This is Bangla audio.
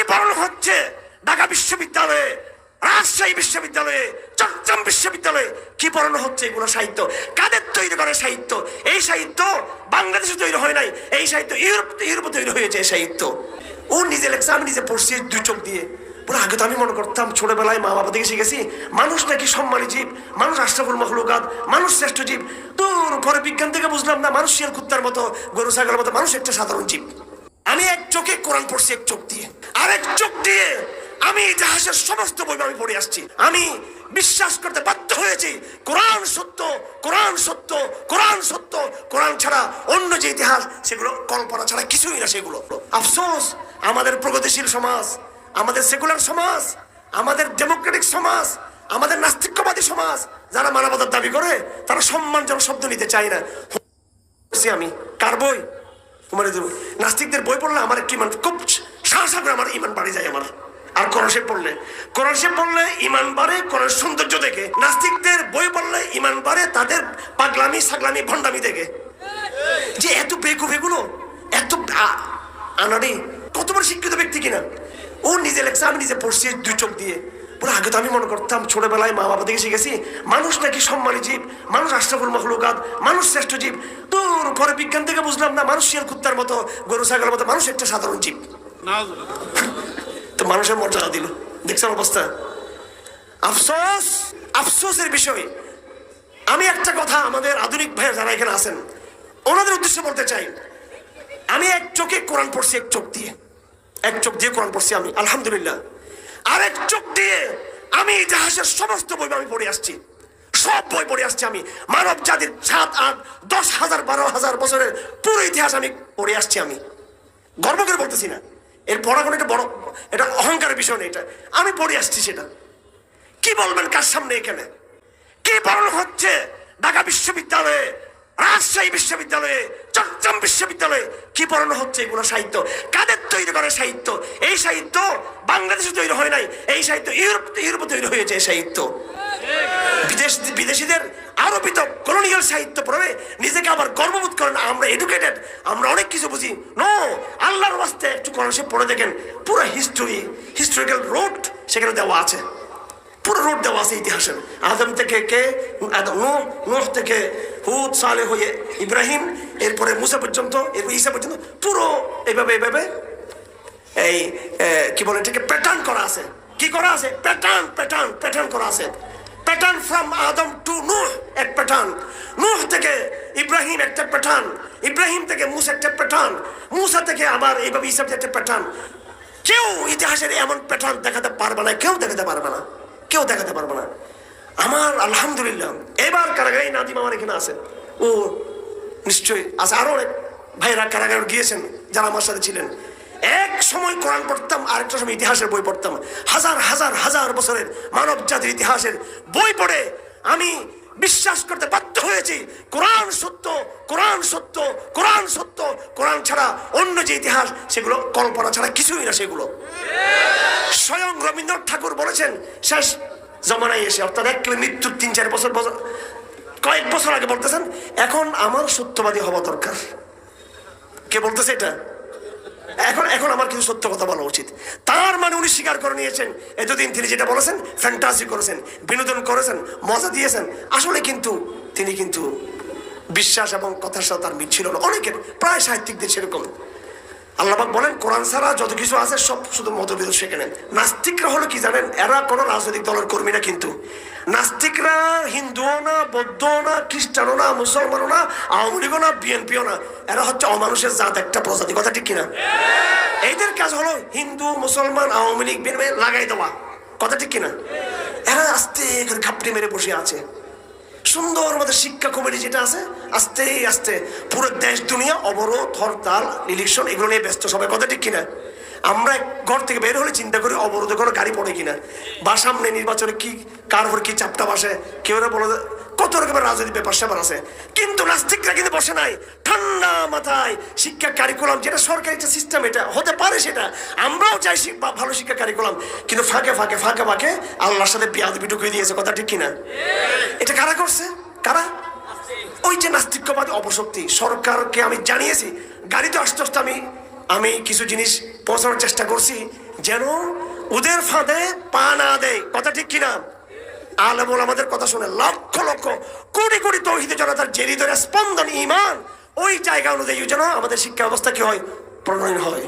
পড়ানো হচ্ছে ঢাকা বিশ্ববিদ্যালয়ে, রাজশাহী বিশ্ববিদ্যালয়ে, চট্টগ্রাম বিশ্ববিদ্যালয়ে কি পড়ানো হচ্ছে? এগুলো সাহিত্য কাদের তৈরি করে? সাহিত্য। এই সাহিত্য বাংলাদেশে তৈরি হয় নাই, এই সাহিত্য ইউরোপে তৈরি হয়েছে। এই সাহিত্য ও নিজে লেখছে, আমি নিজে পড়ছি দুই চোখ দিয়ে। বলে আগে তো আমি মনে করতাম ছোটবেলায় মা বাবা থেকে শিখেছি মানুষ নাকি সম্মানী জীব, মানুষ আশরাফুল মাখলুকাত, মানুষ শ্রেষ্ঠ জীব। তোর পরে বিজ্ঞান থেকে বুঝলাম না, মানুষ শিয়াল কুত্তার মতো, গরু ছাগলের মতো, মানুষ একটা সাধারণ জীব। আমি এক চোখে কোরআন পড়ছি, এক চোখ দিয়ে, আর এক চোখ দিয়ে আমি ইতিহাসের সমস্ত বই আমি পড়ে আসছি। আমি বিশ্বাস করতে বাধ্য হয়েছি কোরআন সত্য, কোরআন সত্য, কোরআন সত্য। কোরআন ছাড়া অন্য যে ইতিহাস সেগুলো কল্পনা ছাড়া কিছুই না। সেগুলো আফসোস, আমাদের প্রগতিশীল সমাজ, আমাদের সেকুলার সমাজ, আমাদের ডেমোক্রেটিক সমাজ, আমাদের নাস্তিক্যবাদী সমাজ যারা মানবতার দাবি করে তারা সম্মানজনক শব্দ নিতে চায় না। আমি কার বই? তোমার নাস্তিকদের বই পড়লে আমার একটু ইমান খুব সাহসা করে আমার ইমান বাড়ি যায় আমার। আর কোরআন শরীফ পড়লে ইমান বাড়ে কোরআন সৌন্দর্য দেখে। নাস্তিকদের বই পড়লে ইমান বাড়ে তাদের পাগলামি সাগলামি ভণ্ডামি দেখে। যে এত বেকুব, এগুলো এত আনাড়ি, কত বড় শিক্ষিত ব্যক্তি কিনা। ও নিজে লেখছে, আমি নিজে পড়ছি দুই চোখ দিয়ে। বলে আগে তো আমি মনে করতাম ছোটবেলায় মা বাবা থেকে শিখেছি মানুষ নাকি সম্মানী জীব, মানুষ আশরাফুল মাখলুকাত, মানুষ শ্রেষ্ঠ জীব। তোর পরে বিজ্ঞান থেকে বুঝলাম না, মানুষ শিয়াল কুত্তার মতো, গরু ছাগলের মতো, মানুষ একটা সাধারণ জীব। তো মানুষের মর্যাদা দিল, দেখছেন অবস্থা। আফসোস, আফসোসের বিষয়। আমি একটা কথা আমাদের আধুনিক ভাইয়া যারা এখানে আছেন ওনাদের উদ্দেশ্যে বলতে চাই। আমি এক চোখে কোরআন পড়ছি, এক চোখ দিয়ে, এক চোখ দিয়ে কোরআন পড়ছি আমি, আলহামদুলিল্লাহ। আর এক চোখ দিয়ে আমি ইতিহাসের সমস্ত বই আমি পড়ে আসছি, সব বই পড়ে আসছি আমি। মানব জাতির 7, 8, 10 হাজার 12 হাজার বছরের পুরো ইতিহাস আমি পড়ে আসছি। আমি গর্ব করে বলতেছি না, এর পড়া কোনো একটা বড়, এটা অহংকারের বিষয় নেই, এটা আমি পড়ে আসছি। সেটা কি বলবেন কার সামনে? এখানে কি পড়ানো হচ্ছে ঢাকা বিশ্ববিদ্যালয়ে, রাজশাহী বিশ্ববিদ্যালয়ে, চট্টগ্রাম বিশ্ববিদ্যালয়ে কি পড়ানো হচ্ছে? এগুলো সাহিত্য কাদের তৈরি করে? সাহিত্য। এই সাহিত্য বাংলাদেশে তৈরি হয় নাই, এই সাহিত্য ইউরোপে তৈরি হয়েছে। এই সাহিত্য বিদেশিদের আরোপিত কলোনিয়াল সাহিত্য পড়ে নিজেকে আবার গর্ববোধ করেন আমরা এডুকেটেড, আমরা অনেক কিছু বুঝি। নো, আল্লাহর ওয়াস্তে একটু কোরআন শরীফ পড়ে দেখেন, পুরো হিস্টোরিক্যাল রোড সেখানে দেওয়া আছে, পুরো রোড দেওয়া আছে ইতিহাসের। আদম থেকে নূহ থেকে হুদ, সালেহ হয়ে ইব্রাহিম, এরপরে মুসা পর্যন্ত, এরপর ঈসা পর্যন্ত, পুরো এইভাবে এই কি বলে এটাকে প্যাটার্ন করা আছে। কি করা আছে? প্যাটার্ন করা আছে। প্যাটার্ন ফ্রম আদম টু নূহ এক প্যাটার্ন, নূহ থেকে ইব্রাহিম একটা প্যাটার্ন, ইব্রাহিম থেকে মুসা একটা প্যাটার্ন, মুসা থেকে আবার এইভাবে ঈসা একটা প্যাটার্ন। কেউ ইতিহাসের এমন প্যাটার্ন দেখাতে পারবে না, কেউ দেখাতে পারবে না, কেউ দেখাতে পারবে না। আমার আলহামদুলিল্লাহ এবার কারাগারে নাদিম আমার এখানে আছে, ও নিশ্চয়ই আছে, আরো অনেক ভাইরা কারাগারে গিয়েছেন যারা আমার সাথে ছিলেন। এক সময় কোরআন পড়তাম, আরেকটা সময় ইতিহাসের বই পড়তাম। হাজার হাজার হাজার বছরের মানব জাতির ইতিহাসের বই পড়ে আমি বিশ্বাস করতে বাধ্য হয়েছি কোরআন সত্য, কোরআন সত্য, কোরআন সত্য। কোরআন ছাড়া অন্য যে ইতিহাস সেগুলো কল্পনা ছাড়া কিছুই না। সেগুলো স্বয়ং রবীন্দ্রনাথ ঠাকুর বলেছেন শেষ জমানায় এসে, অর্থাৎ একেবারে মৃত্যুর 3-4 বছর কয়েক বছর আগে বলতেছেন এখন আমার সত্যবাদী হওয়া দরকার। কে বলতেছে এটা? এখন আমার কিছু সত্য কথা বলা উচিত। তার মানে উনি স্বীকার করে নিয়েছেন এতদিন তিনি যেটা বলেছেন ফ্যান্টাসি করেছেন, বিনোদন করেছেন, মজা দিয়েছেন। আসলে কিন্তু তিনি কিন্তু বিশ্বাস এবং কথার সাথে তার মিল ছিল না। অনেকের, প্রায় সাহিত্যিকদের সেরকম। আল্লাহ পাক বলেন কোরআন ছাড়া যত কিছু আছে সব শুধু মতবিরোধ সেখানে। নাস্তিকরা হলো কি জানেন? এরা কোনো রাজনৈতিক দলের কর্মী না, কিন্তু নাস্তিকরা হিন্দুও না, বৌদ্ধও না, খ্রিস্টানও না, মুসলমানও না, আওয়ামী লীগও না, বিএনপিও না। এরা হচ্ছে অমানুষের জাত, একটা প্রজাতি। কথা ঠিক কিনা? এইদের কাজ হলো হিন্দু, মুসলমান, আওয়ামী লীগ, বিএনপি লাগাই দেওয়া। কথা ঠিক কিনা? এরা আস্তে করে ঘাপটি মেরে বসে আছে। সুন্দর আমাদের শিক্ষা কমিটি যেটা আছে, আস্তে আস্তে পুরো দেশ দুনিয়া অবরোধ, হরতাল, ইলেকশন এগুলো নিয়ে ব্যস্ত সবাই। কথা ঠিক কিনা? আমরা ঘর থেকে বের হলে চিন্তা করি অবরোধে কোনো গাড়ি পড়ে কিনা, বা সামনে নির্বাচনে কি কার উপর কি চাপটা বসে, কেউ বলে কত রকমের রাজনৈতিক ব্যাপার স্যাপার আছে। কিন্তু নাস্তিকরা কিন্তু বসে নাই, ঠান্ডা মাথায় শিক্ষা কারিকুলাম যেটা সরকারি একটা সিস্টেম, এটা হতে পারে, সেটা আমরাও চাই ভালো শিক্ষা কারিকুলাম, কিন্তু ফাঁকে ফাঁকে আল্লাহর সাথে বিয়াদবি ঢুকিয়ে দিয়েছে। কথা ঠিক কিনা? এটা কারা করছে? কারা? ওই যে নাস্তিক্যবাদী অপশক্তি। সরকারকে আমি জানিয়েছি, গাড়িতে আস্তে আস্তে আমি কিছু জিনিস পৌঁছানোর চেষ্টা করছি, যেন ওদের ফাঁদে পা না দেয়। কথা ঠিক কিনা? আলেম ওলামাদের কথা শুনে লক্ষ লক্ষ কোটি কোটি তৌহিদি জনতার যে হৃদয়ের স্পন্দন ইমান, ওই জায়গা অনুযায়ী যেন আমাদের শিক্ষা ব্যবস্থা কি হয়, প্রণয়ন হয়।